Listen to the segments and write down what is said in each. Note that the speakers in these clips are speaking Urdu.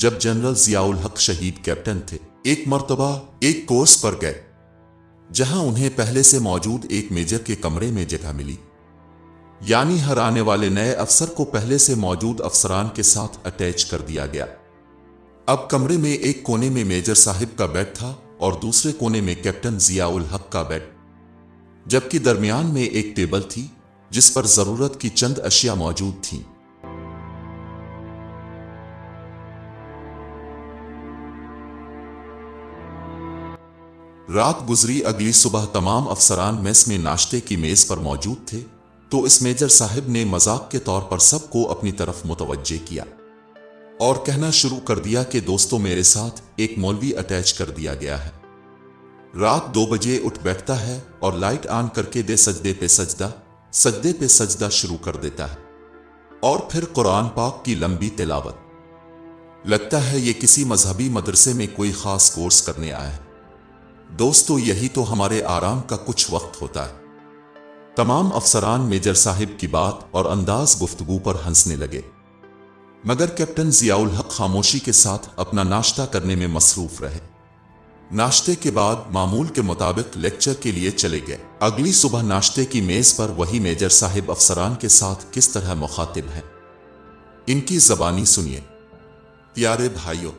جب جنرل ضیاء الحق شہید کیپٹن تھے، ایک مرتبہ ایک کورس پر گئے جہاں انہیں پہلے سے موجود ایک میجر کے کمرے میں جگہ ملی، یعنی ہر آنے والے نئے افسر کو پہلے سے موجود افسران کے ساتھ اٹیچ کر دیا گیا۔ اب کمرے میں ایک کونے میں میجر صاحب کا بیڈ تھا اور دوسرے کونے میں کیپٹن ضیاء الحق کا بیڈ، جبکہ درمیان میں ایک ٹیبل تھی جس پر ضرورت کی چند اشیاء موجود تھیں۔ رات گزری، اگلی صبح تمام افسران میس میں ناشتے کی میز پر موجود تھے تو اس میجر صاحب نے مذاق کے طور پر سب کو اپنی طرف متوجہ کیا اور کہنا شروع کر دیا کہ دوستوں، میرے ساتھ ایک مولوی اٹیچ کر دیا گیا ہے، رات 2 بجے اٹھ بیٹھتا ہے اور لائٹ آن کر کے سجدے پہ سجدہ شروع کر دیتا ہے اور پھر قرآن پاک کی لمبی تلاوت۔ لگتا ہے یہ کسی مذہبی مدرسے میں کوئی خاص کورس کرنے آیا ہے۔ دوستو، یہی تو ہمارے آرام کا کچھ وقت ہوتا ہے۔ تمام افسران میجر صاحب کی بات اور انداز گفتگو پر ہنسنے لگے، مگر کیپٹن ضیاء الحق خاموشی کے ساتھ اپنا ناشتہ کرنے میں مصروف رہے۔ ناشتے کے بعد معمول کے مطابق لیکچر کے لیے چلے گئے۔ اگلی صبح ناشتے کی میز پر وہی میجر صاحب افسران کے ساتھ کس طرح مخاطب ہیں، ان کی زبانی سنیے۔ پیارے بھائیوں،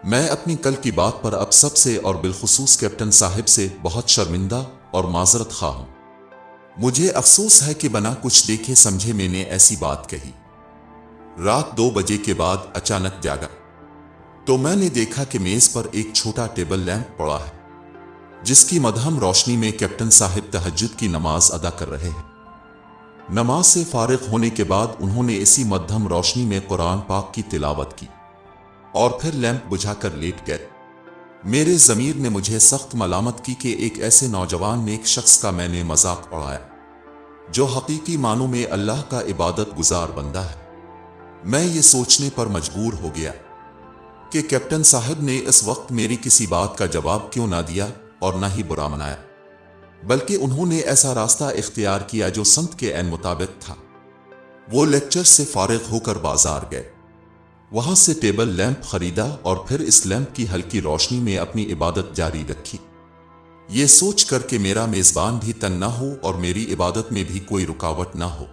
میں اپنی کل کی بات پر اب سب سے اور بالخصوص کیپٹن صاحب سے بہت شرمندہ اور معذرت خواہ ہوں۔ مجھے افسوس ہے کہ بنا کچھ دیکھے سمجھے میں نے ایسی بات کہی۔ رات 2 بجے کے بعد اچانک جاگا تو میں نے دیکھا کہ میز پر ایک چھوٹا ٹیبل لیمپ پڑا ہے جس کی مدھم روشنی میں کیپٹن صاحب تہجد کی نماز ادا کر رہے ہیں۔ نماز سے فارغ ہونے کے بعد انہوں نے اسی مدھم روشنی میں قرآن پاک کی تلاوت کی اور پھر لیمپ بجھا کر لیٹ گئے۔ میرے ضمیر نے مجھے سخت ملامت کی کہ ایک ایسے نوجوان نیک شخص کا میں نے مذاق اڑایا جو حقیقی معنوں میں اللہ کا عبادت گزار بندہ ہے۔ میں یہ سوچنے پر مجبور ہو گیا کہ کیپٹن صاحب نے اس وقت میری کسی بات کا جواب کیوں نہ دیا اور نہ ہی برا منایا، بلکہ انہوں نے ایسا راستہ اختیار کیا جو سمت کے عین مطابق تھا۔ وہ لیکچر سے فارغ ہو کر بازار گئے، وہاں سے ٹیبل لیمپ خریدا اور پھر اس لیمپ کی ہلکی روشنی میں اپنی عبادت جاری رکھی، یہ سوچ کر کہ میرا میزبان بھی تنگ نہ ہو اور میری عبادت میں بھی کوئی رکاوٹ نہ ہو۔